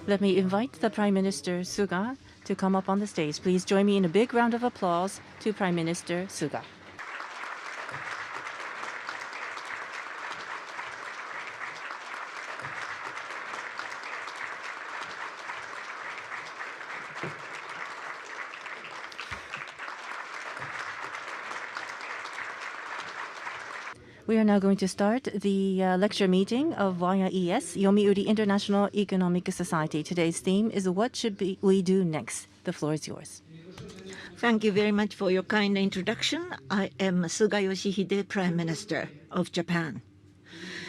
Let me invite the Prime Minister Suga to come up on the stage. Please join me in a big round of applause to Prime Minister Suga. We are now going to start the lecture meeting of YIES, Yomiuri International Economic Society. Today's theme is What Should We Do Next? The floor is yours. Thank you very much for your kind introduction. I am Suga Yoshihide, Prime Minister of Japan.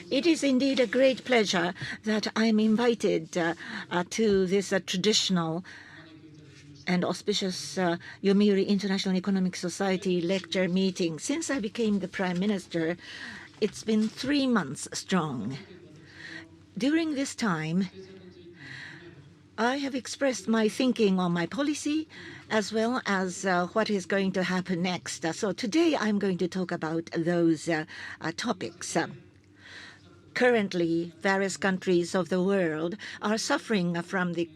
It is indeed a great pleasure that I am invited to this traditional and auspicious Yomiuri International Economic Society lecture meeting. Since I became the Prime Minister, it's been 3 months strong. During this time, I have expressed my thinking on my policy as well as what is going to happen next. So today I'm going to talk about those topics. Currently, various countries of the world are suffering from the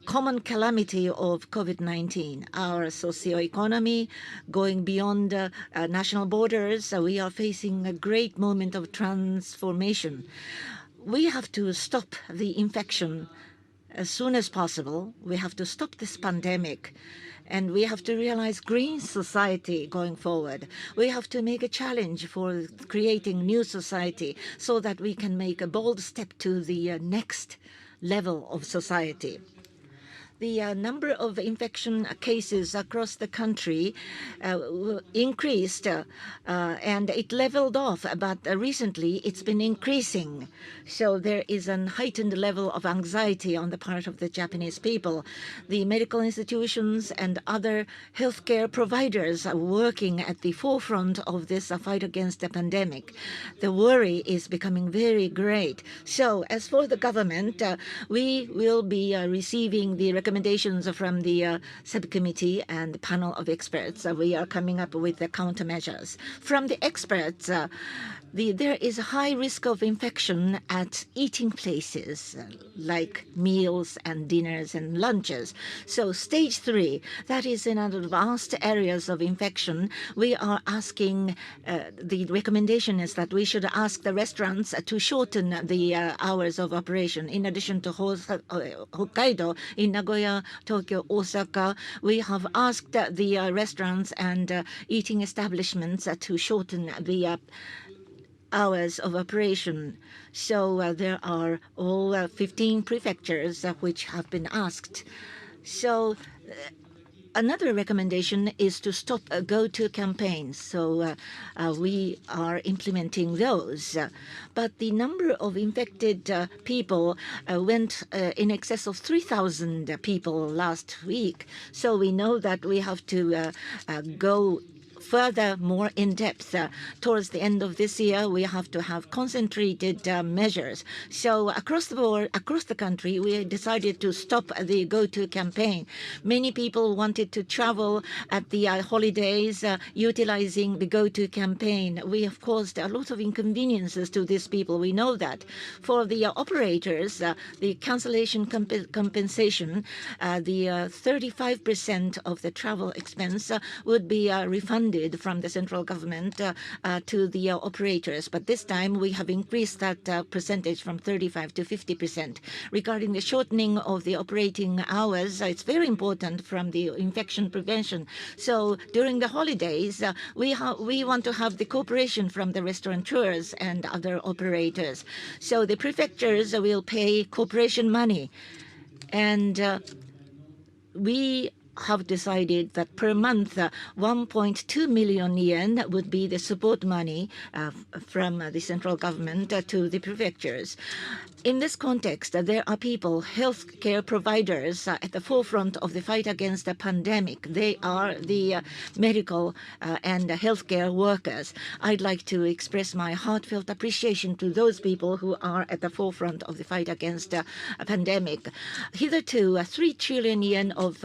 common calamity of COVID-19. Our socio-economy going beyond national borders, we are facing a great moment of transformation. We have to stop the infection as soon as possible. We have to stop this pandemic. And we have to realize green society going forward. We have to make a challenge for creating new society so that we can make a bold step to the next level of society. The number of infection cases across the country increased and it leveled off, but recently it's been increasing. So there is a heightened level of anxiety on the part of the Japanese people. The medical institutions and other healthcare providers are working at the forefront of this fight against the pandemic. The worry is becoming very great. So as for the government, we will be receiving the recommendations from the subcommittee and panel of experts. We are coming up with the countermeasures. From the experts, there is a high risk of infection at eating places like meals and dinners and lunches. So stage 3, that is in advanced areas of infection, we are asking, the recommendation is that we should ask the restaurants to shorten the hours of operation. In addition to Hokkaido, in Nagoya, Tokyo, Osaka, we have asked the restaurants and eating establishments to shorten the hours of operation. So there are all 15 prefectures which have been asked. So another recommendation is to stop go-to campaigns. So we are implementing those. But the number of infected people went in excess of 3,000 people last week. So we know that we have to go further more in depth. Towards the end of this year, we have to have concentrated measures. So across the board, across the country, we decided to stop the go-to campaign. Many people wanted to travel at the holidays utilizing the go-to campaign. We have caused a lot of inconveniences to these people. We know that. For the operators, the cancellation compensation, the 35% of the travel expense would be refunded from the central government to the operators. But this time we have increased that percentage from 35 to 50%. Regarding the shortening of the operating hours, it's very important from the infection prevention. So during the holidays, we want to have the cooperation from the restaurateurs and other operators. So the prefectures will pay cooperation money. And we have decided that per month 1.2 million yen would be the support money from the central government to the prefectures. In this context, there are people, healthcare providers, at the forefront of the fight against the pandemic. They are the medical and healthcare workers. I'd like to express my heartfelt appreciation to those people who are at the forefront of the fight against a pandemic. Hitherto, 3 trillion yen of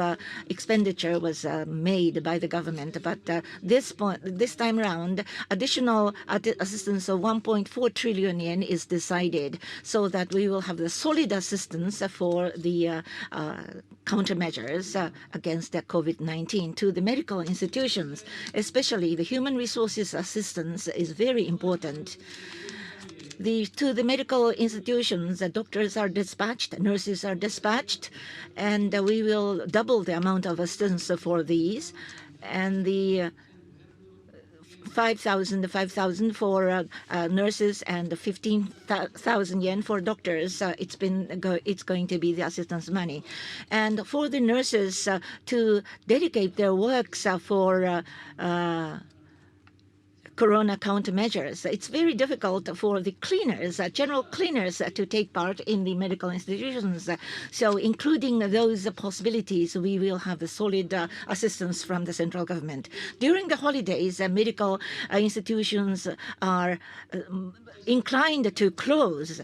expenditure was made by the government. But this time around, additional assistance of 1.4 trillion yen is decided, so that we will have the solid assistance for the countermeasures against the COVID-19 to the medical institutions. Especially the human resources assistance is very important. To the medical institutions, the doctors are dispatched, nurses are dispatched, and we will double the amount of assistance for these. And the 5,000 for nurses and 15,000 yen for doctors. It's going to be the assistance money, and for the nurses to dedicate their works for Corona countermeasures. It's very difficult for the cleaners, general cleaners, to take part in the medical institutions. So including those possibilities, we will have a solid assistance from the central government. During the holidays, medical institutions are inclined to close.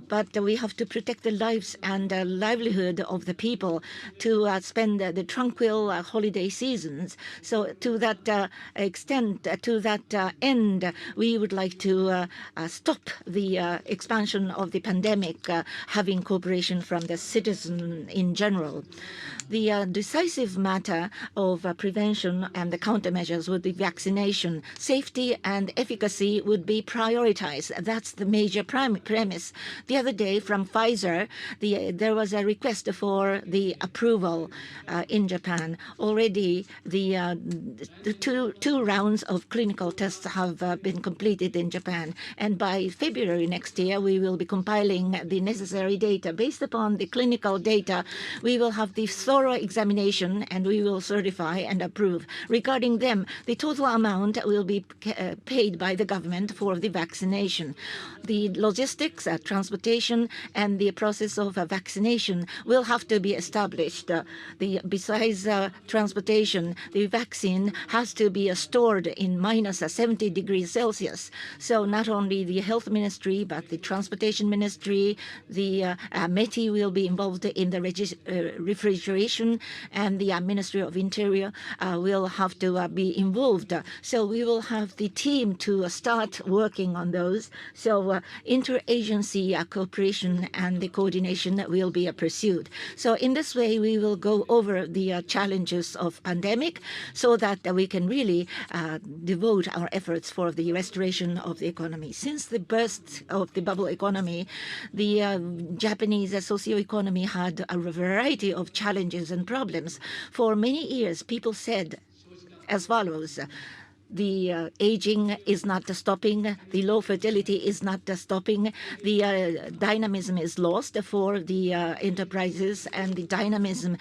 But we have to protect the lives and livelihood of the people to spend the tranquil holiday seasons. So to that extent, to that end, we would like to stop the expansion of the pandemic, having cooperation from the citizen in general. The decisive matter of prevention and the countermeasures would be vaccination. Safety and efficacy would be prioritized. That's the major premise. The other day from Pfizer, there was a request for the approval in Japan. Already the two rounds of clinical tests have been completed in Japan. And by February next year, we will be compiling the necessary data. Based upon the clinical data, we will have the thorough examination and we will certify and approve. Regarding them, the total amount will be paid by the government for the vaccination. The logistics, transportation, and the process of vaccination will have to be established. Besides transportation, the vaccine has to be stored in minus 70 degrees Celsius. So not only the health ministry, but the transportation ministry, the METI will be involved in the refrigeration, and the Ministry of Interior will have to be involved. So we will have the team to start working on those. So interagency cooperation and the coordination will be pursued. So in this way, we will go over the challenges of pandemic so that we can really devote our efforts for the restoration of the economy. Since the burst of the bubble economy, the Japanese socio-economy had a variety of challenges and problems. For many years, people said as follows: the aging is not stopping, the low fertility is not stopping, the dynamism is lost for the enterprises, and the dynamism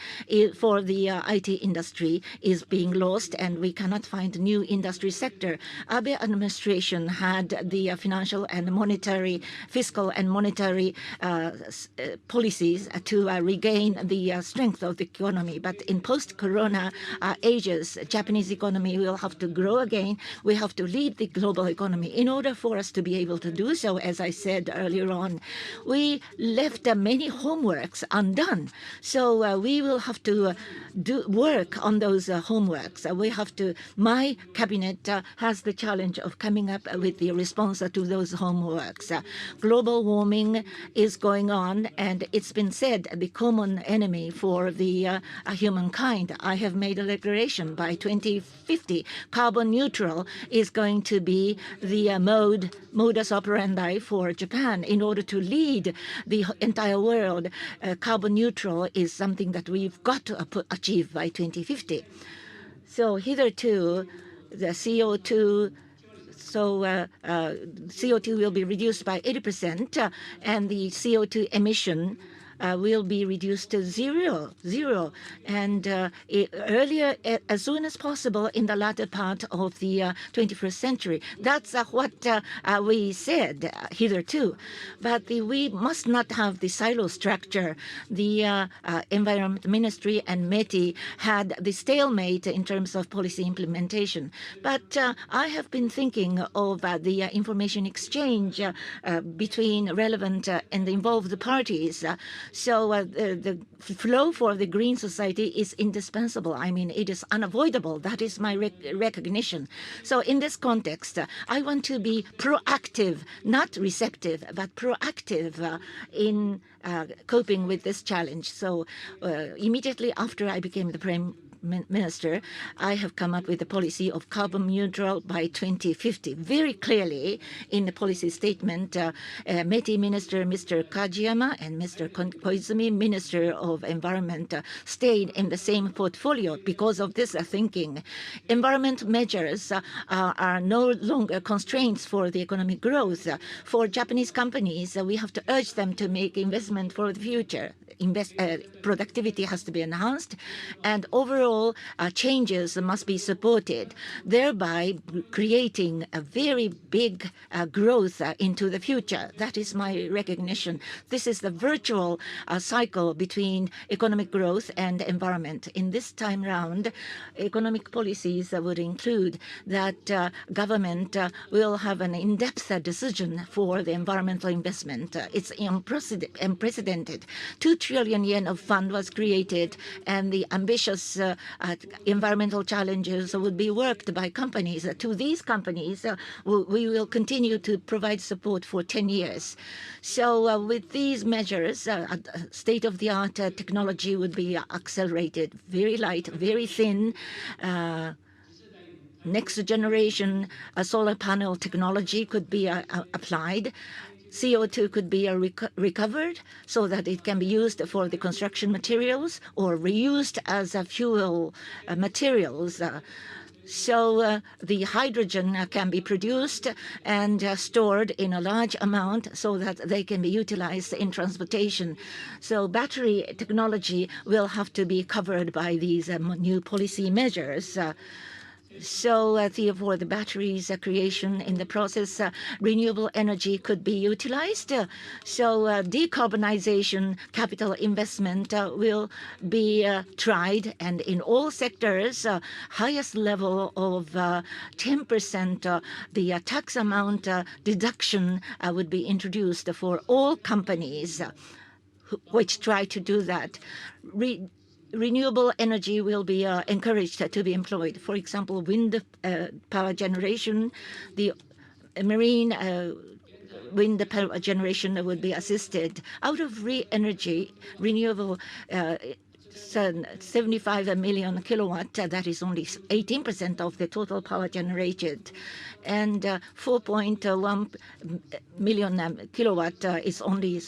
for the IT industry is being lost, and we cannot find new industry sector. Abe administration had the fiscal and monetary policies to regain the strength of the economy. But in post-corona ages, Japanese economy will have to grow again. We have to lead the global economy. In order for us to be able to do so, as I said earlier on, we left many homeworks undone. So we will have to work on those homeworks. My cabinet has the challenge of coming up with the response to those homeworks. Global warming is going on, and it's been said the common enemy for the humankind. I have made a declaration by 2050, carbon neutral is going to be the modus operandi for Japan. In order to lead the entire world, carbon neutral is something that we've got to achieve by 2050. So hitherto, the CO2 will be reduced by 80%, and the CO2 emission will be reduced to zero. And earlier, as soon as possible in the latter part of the 21st century. That's what we said hitherto. But we must not have the silo structure. The Environment Ministry and METI had the stalemate in terms of policy implementation. But I have been thinking of the information exchange between relevant and involved parties. So the flow for the green society is indispensable. I mean, it is unavoidable. That is my recognition. So in this context, I want to be proactive, not receptive, but proactive in coping with this challenge. So immediately after I became the Prime Minister, I have come up with a policy of carbon neutral by 2050. Very clearly in the policy statement, METI Minister Mr. Kajiyama and Mr. Koizumi, Minister of Environment, stayed in the same portfolio because of this thinking. Environment measures are no longer constraints for the economic growth. For Japanese companies, we have to urge them to make investment for the future. Productivity has to be enhanced, and overall changes must be supported, thereby creating a very big growth into the future. That is my recognition. This is the virtual cycle between economic growth and environment. In this time round, economic policies would include that government will have an in-depth decision for the environmental investment. It's unprecedented. 2 trillion yen of fund was created, and the ambitious environmental challenges would be worked by companies. To these companies, we will continue to provide support for 10 years. So with these measures, state-of-the-art technology would be accelerated, very light, very thin. Next generation solar panel technology could be applied. CO2 could be recovered so that it can be used for the construction materials or reused as fuel materials. So the hydrogen can be produced and stored in a large amount so that they can be utilized in transportation. So battery technology will have to be covered by these new policy measures. So for the batteries creation in the process, renewable energy could be utilized. So decarbonization capital investment will be tried, and in all sectors, highest level of 10%, the tax amount deduction would be introduced for all companies which try to do that. Renewable energy will be encouraged to be employed. For example, wind power generation, the marine wind power generation would be assisted. Out of renewable 75 million kilowatt, that is only 18% of the total power generated. And 4.1 million kilowatt is only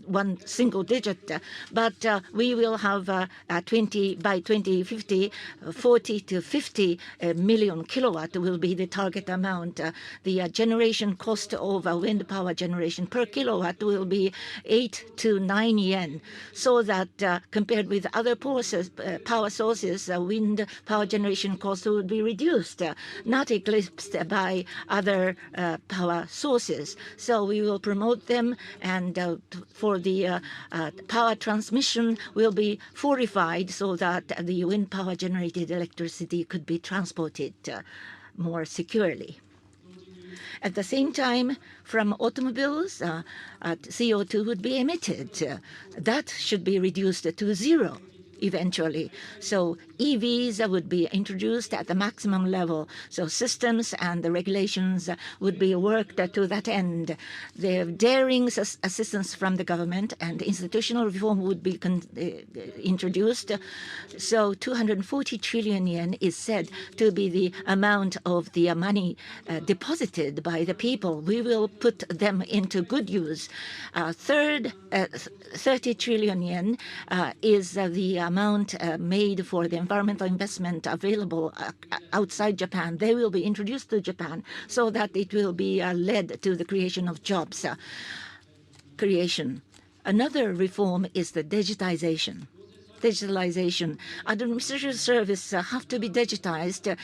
one single digit. But we will have by 2050, 40 to 50 million kilowatt will be the target amount. The generation cost of wind power generation per kilowatt will be 8 to 9 yen, so that compared with other power sources, wind power generation cost would be reduced, not eclipsed by other power sources. So we will promote them, and for the power transmission will be fortified so that the wind power generated electricity could be transported more securely. At the same time, from automobiles, CO2 would be emitted. That should be reduced to zero eventually. So EVs would be introduced at the maximum level. So systems and the regulations would be worked to that end. The daring assistance from the government and institutional reform would be introduced. So 240 trillion yen is said to be the amount of the money deposited by the people. We will put them into good use. 30 trillion yen is the amount made for the environmental investment available outside Japan. They will be introduced to Japan so that it will be led to the creation of jobs creation. Another reform is the digitization. Administrative service have to be digitized,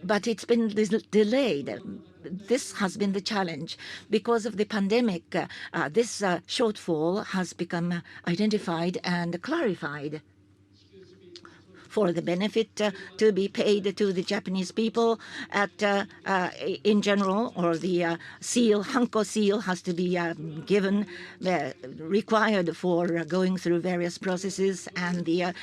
but it's been delayed. This has been the challenge. Because of the pandemic, this shortfall has become identified and clarified. for the benefit to be paid to the Japanese people in general, or the hanko seal has to be given, required for going through various processes, and the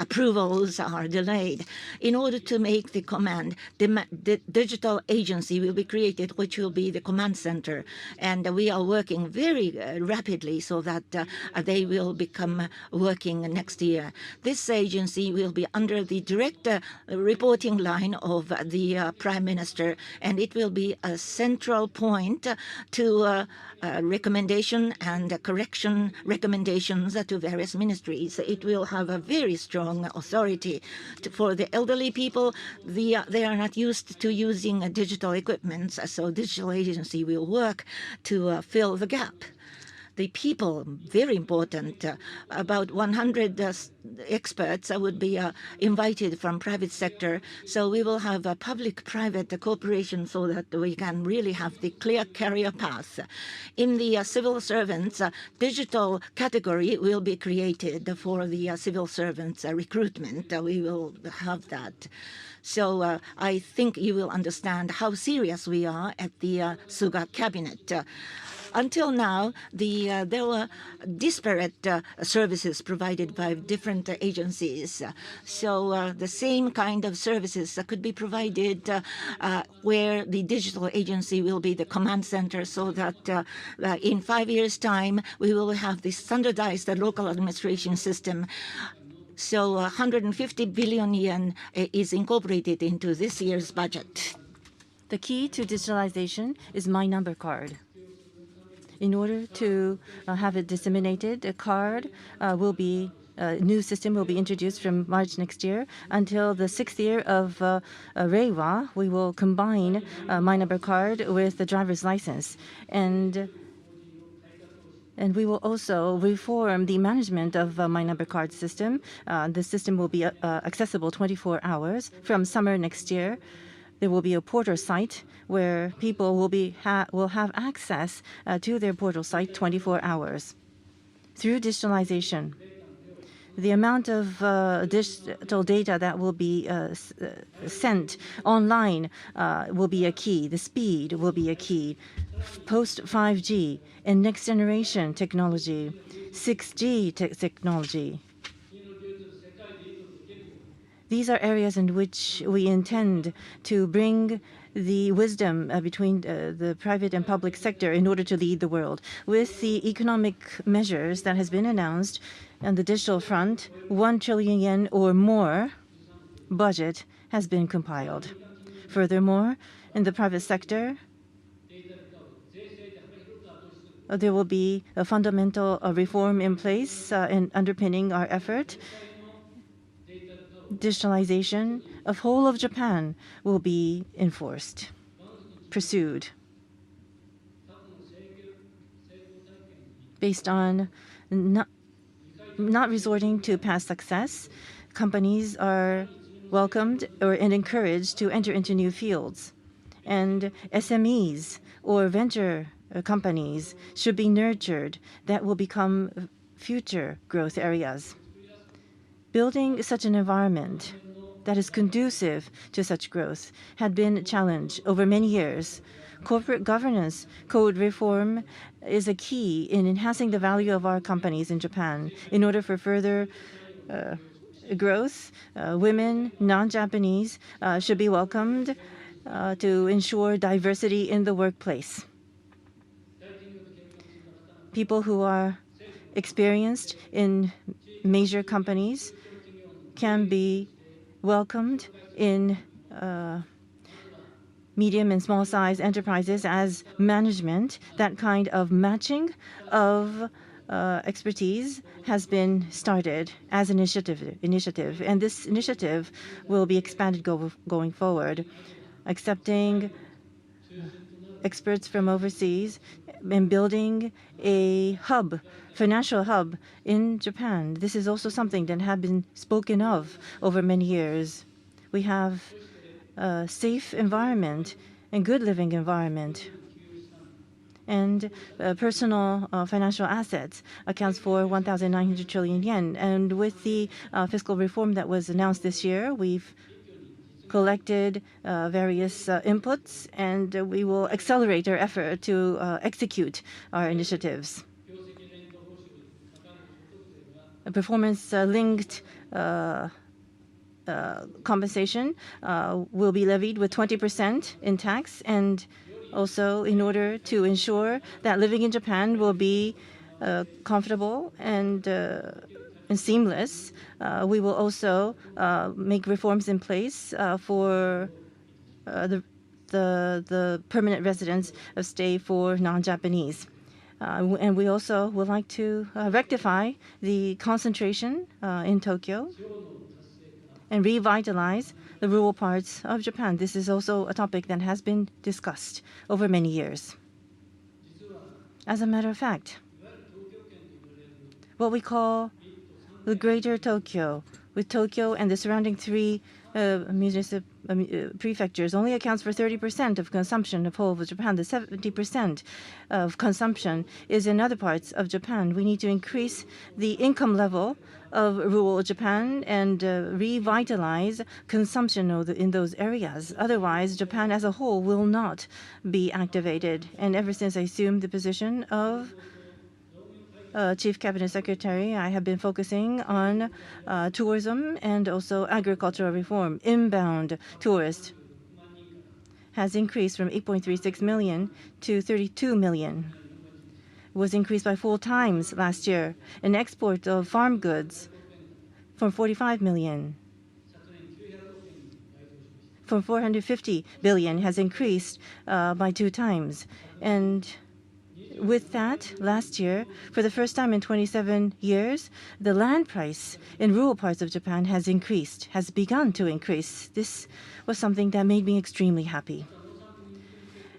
approvals are delayed. In order to make the command, the digital agency will be created, which will be the command center, and we are working very rapidly so that they will become working next year. This agency will be under the direct reporting line of the Prime Minister, and it will be a central point to recommendation and correction recommendations to various ministries. It will have a very strong authority. For the elderly people, they are not used to using digital equipment, so digital agency will work to fill the gap. The people, very important. About 100 experts would be invited from private sector. So we will have a public-private cooperation so that we can really have the clear career path. In the civil servants, digital category will be created for the civil servants recruitment. We will have that. So I think you will understand how serious we are at the Suga cabinet. Until now, there were disparate services provided by different agencies. So the same kind of services could be provided where the digital agency will be the command center, so that in 5 years' time, we will have the standardized local administration system. So 150 billion yen is incorporated into this year's budget. The key to digitalization is My Number Card. In order to have it disseminated, a card will be a new system will be introduced from March next year. Until the 6th year of Reiwa, we will combine My Number Card with the driver's license. And we will also reform the management of My Number Card system. The system will be accessible 24 hours from summer next year. There will be a portal site where people will have access to their portal site 24 hours. Through digitalization, the amount of digital data that will be sent online will be a key. The speed will be a key. Post 5G and next generation technology, 6G technology. These are areas in which we intend to bring the wisdom between the private and public sector in order to lead the world. With the economic measures that has been announced on the digital front, 1 trillion yen or more budget has been compiled. Furthermore, in the private sector, there will be a fundamental reform in place in underpinning our effort. Digitalization of whole of Japan will be enforced, pursued. Based on not resorting to past success, companies are welcomed and encouraged to enter into new fields. And SMEs or venture companies should be nurtured that will become future growth areas. Building such an environment that is conducive to such growth had been a challenge over many years. Corporate governance code reform is a key in enhancing the value of our companies in Japan. In order for further growth, women, non-Japanese should be welcomed to ensure diversity in the workplace. People who are experienced in major companies can be welcomed in medium and small size enterprises as management. That kind of matching of expertise has been started as an initiative, and this initiative will be expanded going forward, accepting experts from overseas and building a hub, financial hub in Japan. This is also something that had been spoken of over many years. We have a safe environment and good living environment. And personal financial assets accounts for 1,900 trillion yen. And with the fiscal reform that was announced this year, we've collected various inputs, and we will accelerate our effort to execute our initiatives. A performance-linked compensation will be levied with 20% in tax, and also in order to ensure that living in Japan will be comfortable and seamless, we will also make reforms in place for the permanent residence of stay for non-Japanese. And we also would like to rectify the concentration in Tokyo and revitalize the rural parts of Japan. This is also a topic that has been discussed over many years. As a matter of fact, what we call the Greater Tokyo, with Tokyo and the surrounding three prefectures, only accounts for 30% of consumption of whole of Japan. The 70% of consumption is in other parts of Japan. We need to increase the income level of rural Japan and revitalize consumption in those areas. Otherwise, Japan as a whole will not be activated. And ever since I assumed the position of Chief Cabinet Secretary, I have been focusing on tourism and also agricultural reform. Inbound tourists has increased from 8.36 million to 32 million. It was increased by 4 times last year. And export of farm goods from 45 million from 450 billion has increased by 2 times. And with that, last year, for the first time in 27 years, the land price in rural parts of Japan has increased, has begun to increase. This was something that made me extremely happy.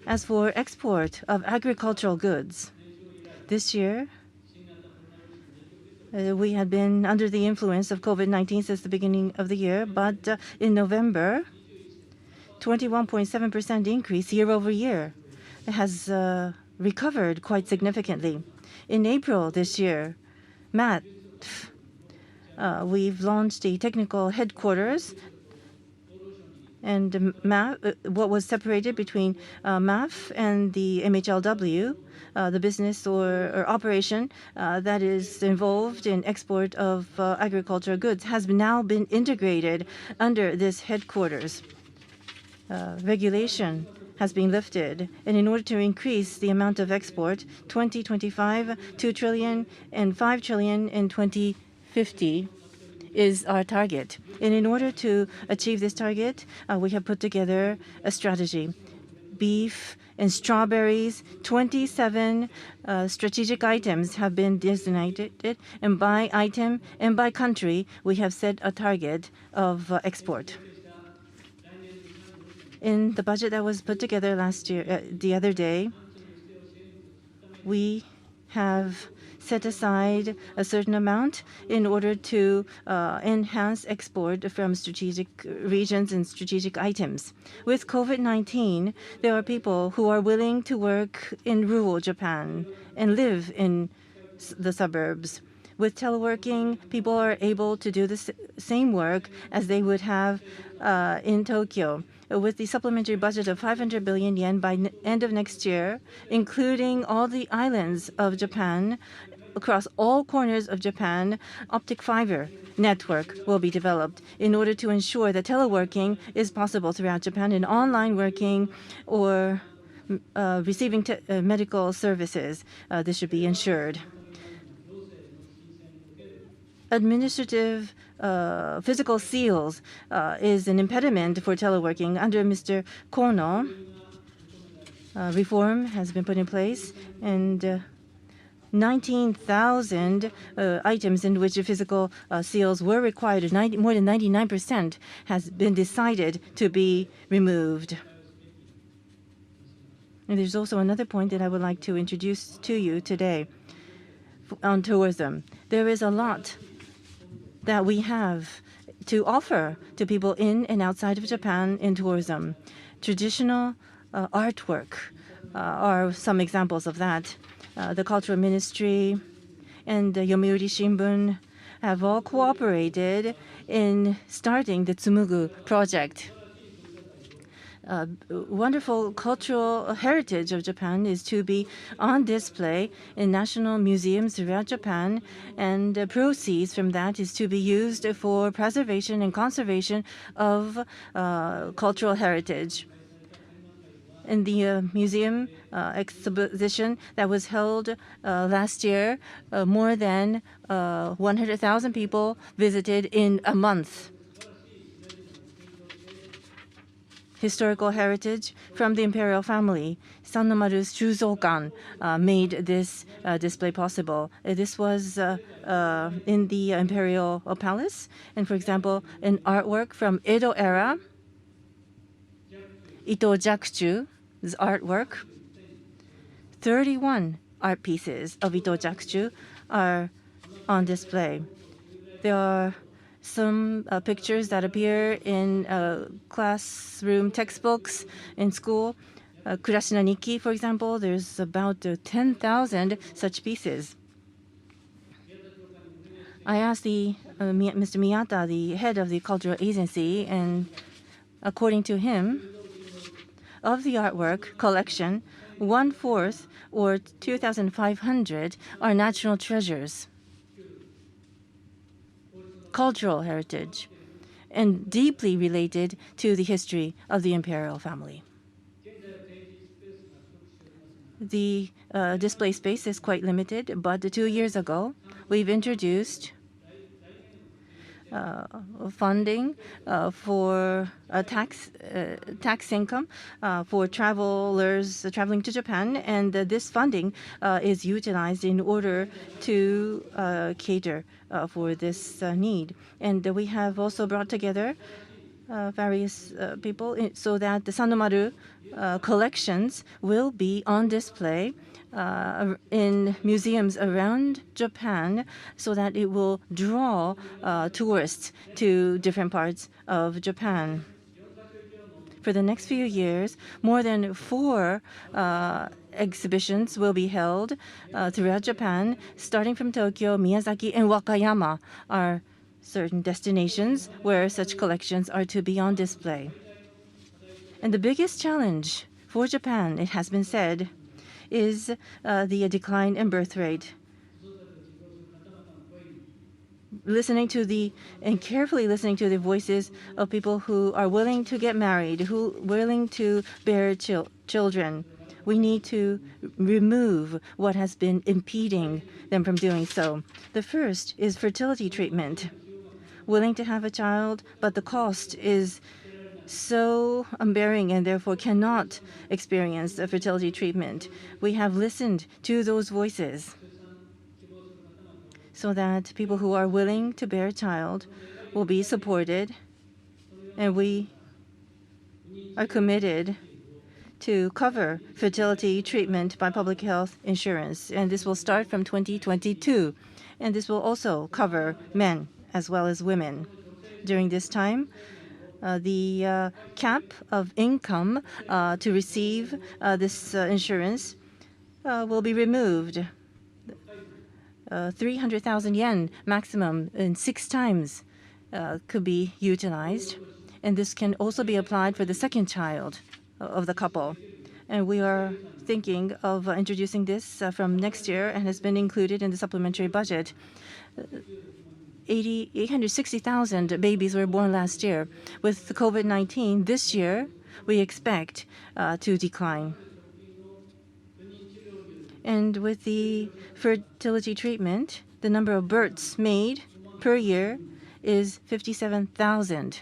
As for export of agricultural goods, this year, we had been under the influence of COVID-19 since the beginning of the year, but in November, 21.7% increase year over year. It has recovered quite significantly. In April this year, we've launched a technical headquarters, and what was separated between MAF and the MHLW, the business or operation that is involved in export of agricultural goods, has now been integrated under this headquarters. Regulation has been lifted, and in order to increase the amount of export, 2025, 2 trillion and 5 trillion in 2050 is our target. And in order to achieve this target, we have put together a strategy. Beef and strawberries, 27 strategic items have been designated, and by item and by country, we have set a target of export. In the budget that was put together last year, the other day, we have set aside a certain amount in order to enhance export from strategic regions and strategic items. With COVID-19, there are people who are willing to work in rural Japan and live in the suburbs. With teleworking, people are able to do the same work as they would have in Tokyo. With the supplementary budget of 500 billion yen by end of next year, including all the islands of Japan, across all corners of Japan, optic fiber network will be developed in order to ensure that teleworking is possible throughout Japan, and online working or receiving medical services. This should be ensured. Administrative physical seals is an impediment for teleworking. Under Mr. Kono, reform has been put in place, and 19,000 items in which physical seals were required. More than 99% has been decided to be removed. And there's also another point that I would like to introduce to you today on tourism. There is a lot that we have to offer to people in and outside of Japan in tourism. Traditional artwork are some examples of that. The Cultural Ministry and the Yomiuri Shimbun have all cooperated in starting the Tsumugu project. Wonderful cultural heritage of Japan is to be on display in national museums throughout Japan, and proceeds from that is to be used for preservation and conservation of cultural heritage. In the museum exhibition that was held last year, more than 100,000 people visited in a month. Historical heritage from the imperial family. Sannomaru Shuzokan made this display possible. This was in the imperial palace. And for example, an artwork from Edo era, Ito Jakuchu's artwork. 31 art pieces of Ito Jakuchu are on display. There are some pictures that appear in classroom textbooks in school. Kurashina Nikki, for example, there's about 10,000 such pieces. I asked Mr. Miyata, the head of the cultural agency, and according to him, of the artwork collection, 1/4 or 2,500 are national treasures, cultural heritage, and deeply related to the history of the imperial family. The display space is quite limited, but 2 years ago, we've introduced funding for tax income for travelers traveling to Japan, and this funding is utilized in order to cater for this need. And we have also brought together various people so that the Sannomaru collections will be on display in museums around Japan, so that it will draw tourists to different parts of Japan. For the next few years, more than 4 exhibitions will be held throughout Japan, starting from Tokyo, Miyazaki, and Wakayama are certain destinations where such collections are to be on display. And the biggest challenge for Japan, it has been said, is the decline in birth rate. Carefully listening to the voices of people who are willing to get married, who willing to bear children, we need to remove what has been impeding them from doing so. The first is fertility treatment. Willing to have a child, but the cost is so unbearing and therefore cannot experience a fertility treatment. We have listened to those voices so that people who are willing to bear a child will be supported, and we are committed to cover fertility treatment by public health insurance, and this will start from 2022, and this will also cover men as well as women. During this time, the cap of income to receive this insurance will be removed. 300,000 yen maximum, and 6 times could be utilized. And this can also be applied for the second child of the couple. And we are thinking of introducing this from next year, and has been included in the supplementary budget. 860,000 babies were born last year. With the COVID-19, this year we expect to decline. And with the fertility treatment, the number of births made per year is 57,000.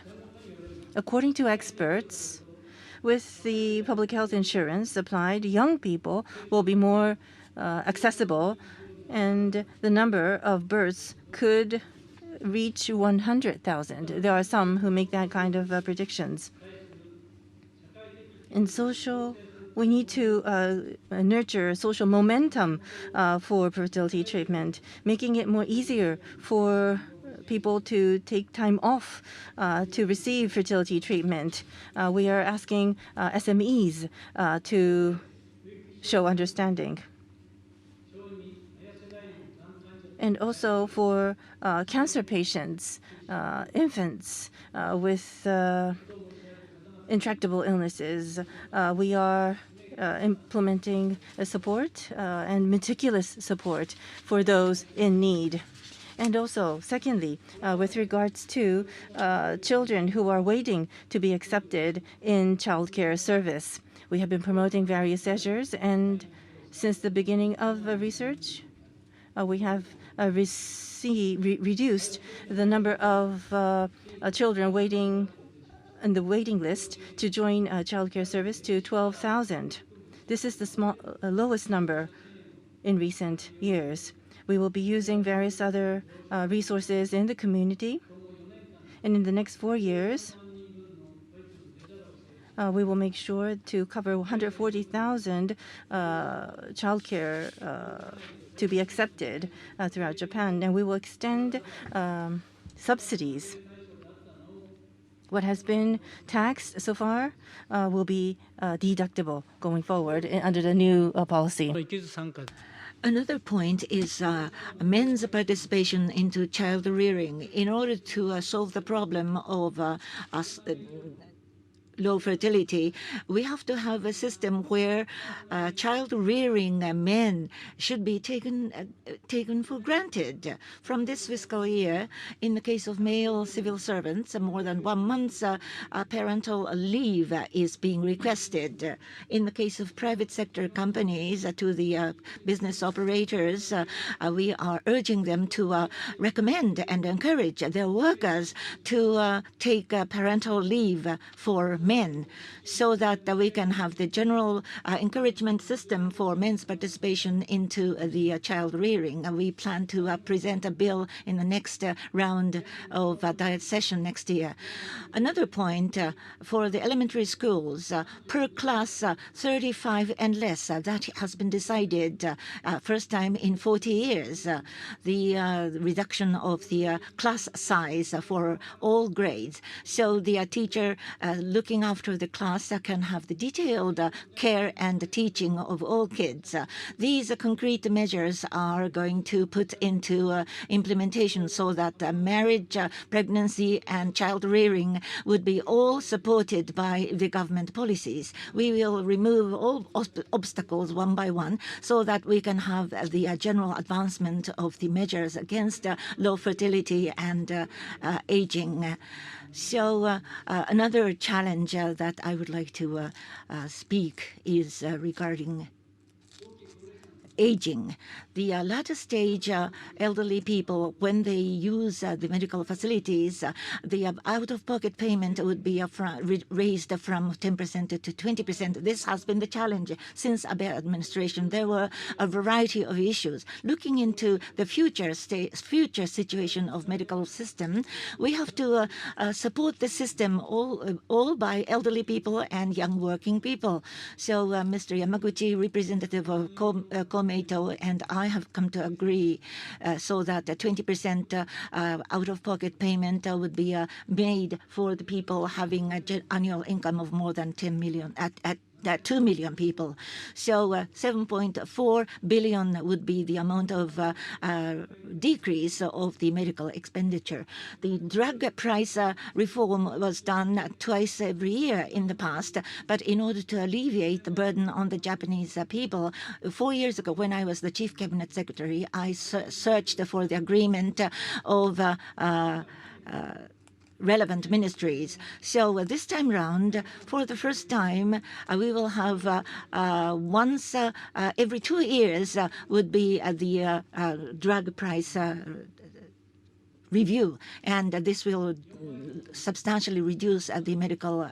According to experts, with the public health insurance applied, young people will be more accessible, and the number of births could reach 100,000. There are some who make that kind of predictions. In social, we need to nurture social momentum for fertility treatment, making it more easier for people to take time off to receive fertility treatment. We are asking SMEs to show understanding. And also for cancer patients, infants with intractable illnesses, we are implementing a support and meticulous support for those in need. And also, secondly, with regards to children who are waiting to be accepted in childcare service, we have been promoting various measures, and since the beginning of research, we have reduced the number of children waiting in the waiting list to join childcare service to 12,000. This is the lowest number in recent years. We will be using various other resources in the community, and in the next 4 years, we will make sure to cover 140,000 childcare to be accepted throughout Japan, and we will extend subsidies. What has been taxed so far will be deductible going forward under the new policy. Another point is men's participation into child rearing. In order to solve the problem of low fertility, we have to have a system where child rearing men should be taken for granted. From this fiscal year, in the case of male civil servants, more than 1 month's parental leave is being requested. In the case of private sector companies, to the business operators, we are urging them to recommend and encourage their workers to take parental leave for men, so that we can have the general encouragement system for men's participation into the child rearing. We plan to present a bill in the next round of diet session next year. Another point for the elementary schools, per class 35 and less, that has been decided first time in 40 years. The reduction of the class size for all grades, so the teacher looking after the class can have the detailed care and teaching of all kids. These concrete measures are going to put into implementation so that marriage, pregnancy, and child rearing would be all supported by the government policies. We will remove all obstacles one by one so that we can have the general advancement of the measures against low fertility and aging. So another challenge that I would like to speak is regarding aging. The latter stage elderly people, when they use the medical facilities, the out-of-pocket payment would be raised from 10% to 20%. This has been the challenge since Abe administration. There were a variety of issues. Looking into the future situation of medical system, we have to support the system all by elderly people and young working people. So Mr. Yamaguchi, representative of Komeito, and I have come to agree so that 20% out-of-pocket payment would be made for the people having an annual income of more than 10 million at 2 million people. So 7.4 billion would be the amount of decrease of the medical expenditure. The drug price reform was done twice every year in the past, but in order to alleviate the burden on the Japanese people, 4 years ago when I was the chief cabinet secretary, I searched for the agreement of relevant ministries. So this time round, for the first time, we will have once every 2 years would be the drug price review, and this will substantially reduce the medical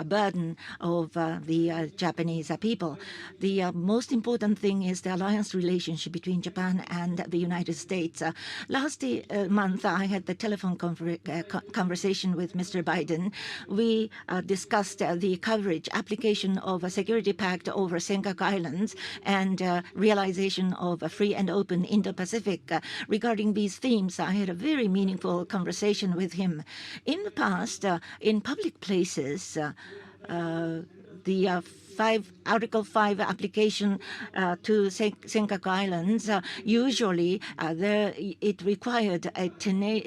burden of the Japanese people. The most important thing is the alliance relationship between Japan and the United States. Last month, I had the telephone conversation with Mr. Biden. We discussed the coverage application of a security pact over Senkaku Islands and realization of a free and open Indo-Pacific. Regarding these themes, I had a very meaningful conversation with him. In the past, in public places, the Article 5 application to Senkaku Islands, usually it required a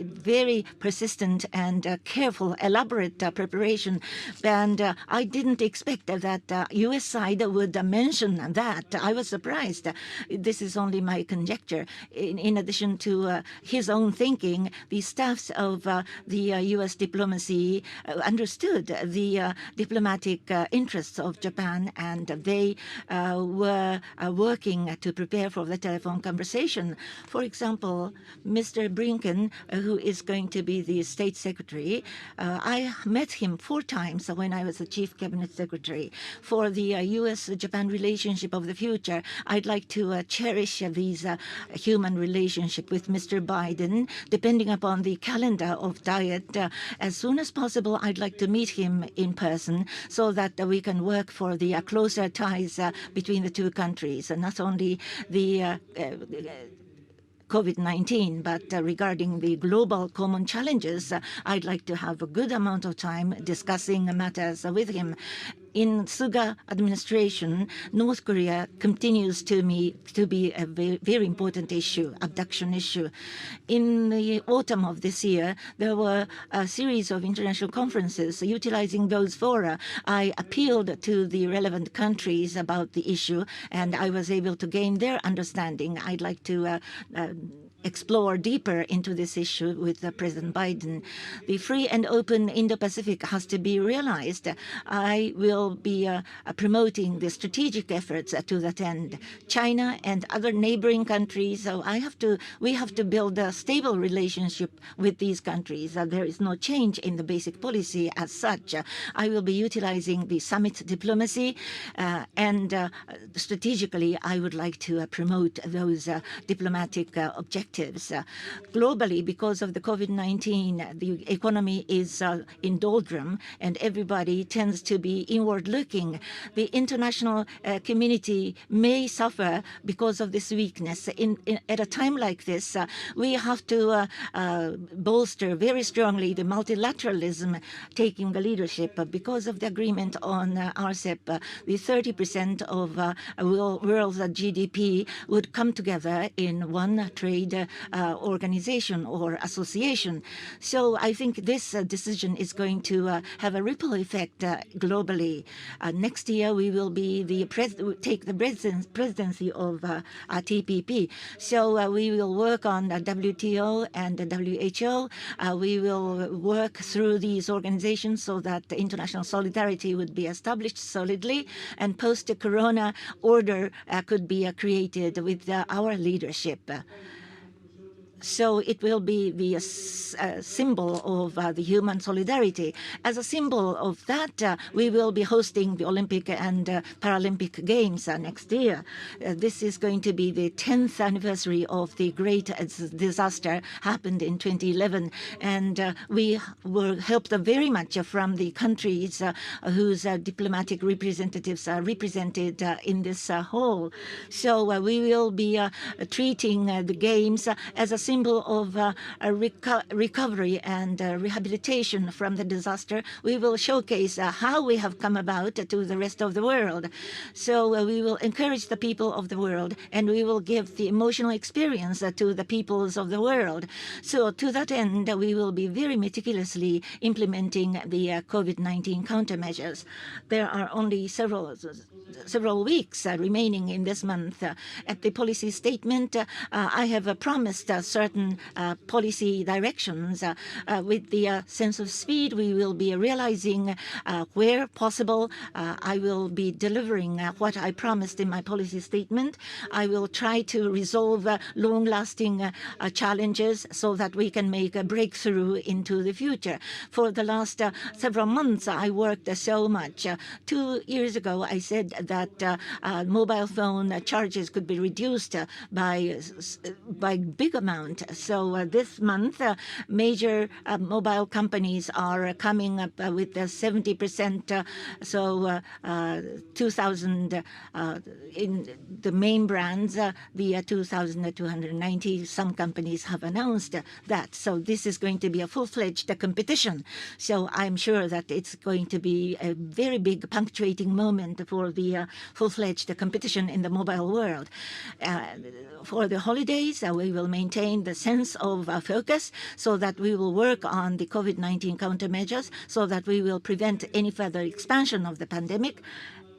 very persistent and careful, elaborate preparation. And I didn't expect that U.S. side would mention that. I was surprised. This is only my conjecture. In addition to his own thinking, the staffs of the U.S. diplomacy understood the diplomatic interests of Japan, and they were working to prepare for the telephone conversation. For example, Mr. Blinken, who is going to be the State Secretary, I met him 4 times when I was the Chief Cabinet Secretary. For the U.S.-Japan relationship of the future, I'd like to cherish these human relationship with Mr. Biden. Depending upon the calendar of diet, as soon as possible, I'd like to meet him in person so that we can work for the closer ties between the two countries, and not only the COVID-19, but regarding the global common challenges, I'd like to have a good amount of time discussing matters with him. In Suga administration, North Korea continues to be a very important issue, abduction issue. In the autumn of this year, there were a series of international conferences. Utilizing those fora, I appealed to the relevant countries about the issue, and I was able to gain their understanding. I'd like to explore deeper into this issue with President Biden. The free and open Indo-Pacific has to be realized. I will be promoting the strategic efforts to that end. China and other neighboring countries, we have to build a stable relationship with these countries. There is no change in the basic policy as such. I will be utilizing the summit diplomacy, and strategically, I would like to promote those diplomatic objectives. Globally, because of the COVID-19, the economy is in doldrum, and everybody tends to be inward-looking. The international community may suffer because of this weakness. At a time like this, we have to bolster very strongly the multilateralism, taking the leadership. Because of the agreement on RCEP, the 30% of world's GDP would come together in one trade organization or association. So I think this decision is going to have a ripple effect globally. Next year we will be take the presidency of TPP. So we will work on WTO and WHO. We will work through these organizations so that the international solidarity would be established solidly, and post-corona order could be created with our leadership. So it will be the symbol of the human solidarity. As a symbol of that, we will be hosting the Olympic and Paralympic Games next year. This is going to be the 10th anniversary of the great disaster happened in 2011. And we were helped very much from the countries whose diplomatic representatives are represented in this hall. So we will be treating the Games as a symbol of recovery and rehabilitation from the disaster. We will showcase how we have come about to the rest of the world. So we will encourage the people of the world, and we will give the emotional experience to the peoples of the world. So to that end, we will be very meticulously implementing the COVID-19 countermeasures. There are only several weeks remaining in this month. At the policy statement, I have promised certain policy directions. With the sense of speed, we will be realizing where possible. I will be delivering what I promised in my policy statement. I will try to resolve long-lasting challenges so that we can make a breakthrough into the future. For the last several months, I worked so much. 2 years ago, I said that mobile phone charges could be reduced by big amount. front. So this month, major mobile companies are coming up with 70%. 2,000 in the main brands, the 2,290. Some companies have announced that. So this is going to be a full-fledged competition. So I'm sure that it's going to be a very big punctuating moment for the full-fledged competition in the mobile world. For the holidays, we will maintain the sense of focus so that we will work on the COVID-19 countermeasures so that we will prevent any further expansion of the pandemic.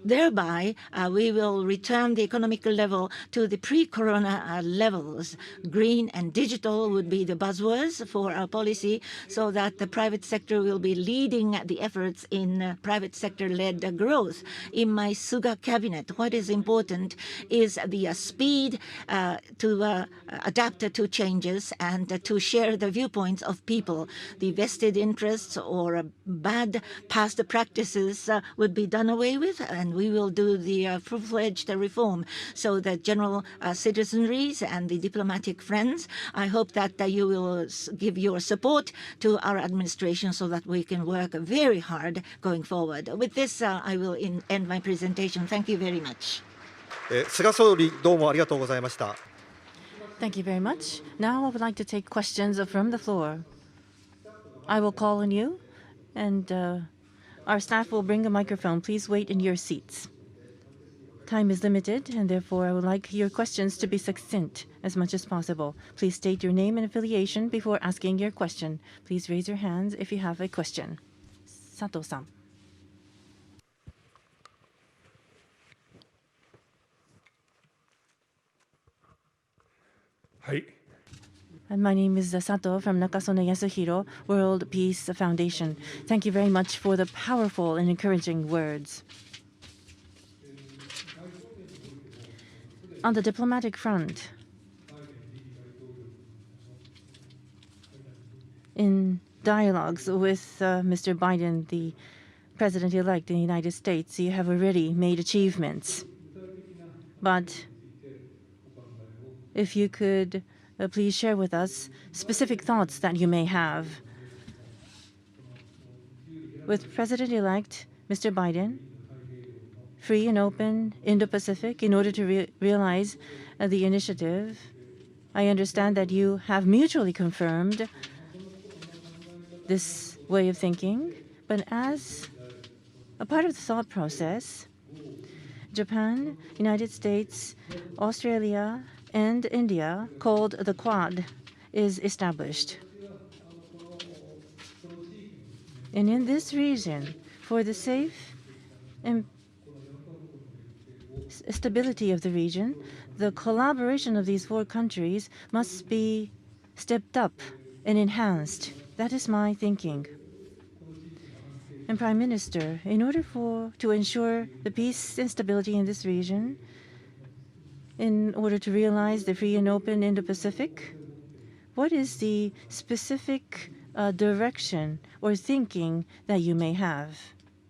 Thereby, we will return the economic level to the pre-corona levels. Green and digital would be the buzzwords for our policy so that the private sector will be leading the efforts in private sector-led growth. In my Suga cabinet, what is important is the speed to adapt to changes and to share the viewpoints of people. The vested interests or bad past practices would be done away with, and we will do the full-fledged reform. So the general citizenries and the diplomatic friends, I hope that you will give your support to our administration so that we can work very hard going forward. With this, I will end my presentation. Thank you very much. 菅総理、どうもありがとうございました。Thank you very much. Now I would like to take questions from the floor. I will call on you, and our staff will bring a microphone. Please wait in your seats. Time is limited, and therefore I would like your questions to be succinct as much as possible. Please state your name and affiliation before asking your question. Please raise your hands if you have a question. Sato-san. My name is Sato from Nakasone Yasuhiro World Peace Foundation. Thank you very much for the powerful and encouraging words. On the diplomatic front, in dialogues with Mr. Biden, the president-elect in the United States, you have already made achievements. But if you could please share with us specific thoughts that you may have. With President-elect Mr. Biden, free and open Indo-Pacific, in order to realize the initiative, I understand that you have mutually confirmed this way of thinking. But as a part of the thought process, Japan, United States, Australia, and India, called the Quad, is established. And in this region, for the safe and stability of the region, the collaboration of these four countries must be stepped up and enhanced. That is my thinking. And Prime Minister, in order to ensure the peace and stability in this region, in order to realize the free and open Indo-Pacific, what is the specific direction or thinking that you may have?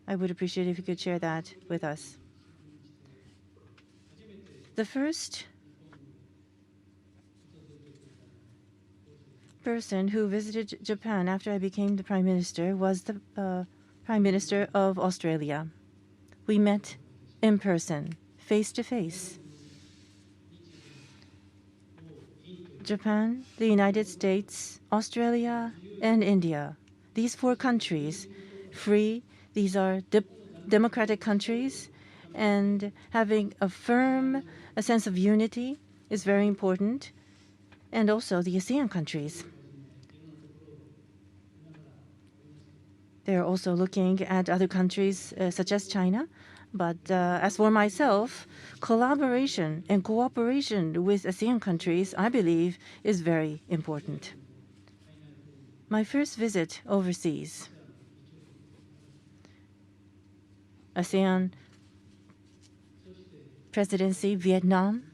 I would appreciate if you could share that with us. The first person who visited Japan after I became the Prime Minister was the Prime Minister of Australia. We met in person, face to face. Japan, the United States, Australia, and India. These four countries, free, these are democratic countries, and having a firm sense of unity is very important, and also the ASEAN countries. They're also looking at other countries such as China. But as for myself, collaboration and cooperation with ASEAN countries, I believe, is very important. My first visit overseas, ASEAN presidency, Vietnam,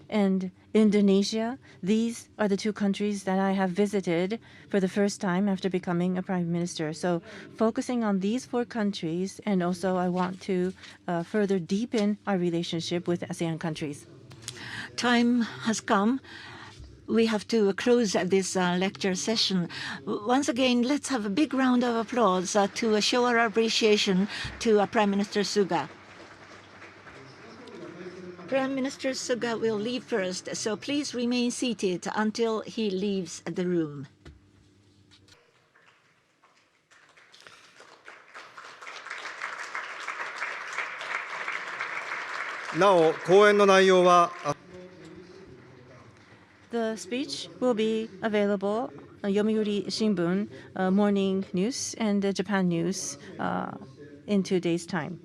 and Indonesia. These are the two countries that I have visited for the first time after becoming a Prime Minister. So focusing on these four countries, and also I want to further deepen our relationship with ASEAN countries. Time has come we have to close this lecture session. Once again, let's have a big round of applause to show our appreciation to Prime Minister Suga. Prime Minister Suga will leave first, so please remain seated until he leaves the room. なお、講演の内容は The speech will be available on Yomiuri Shimbun morning news and Japan news in 2 days' time.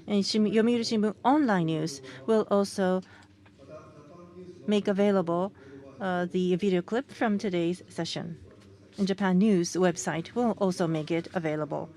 And Yomiuri Shimbun online news will also make available the video clip from today's session. And Japan news website will also make it available.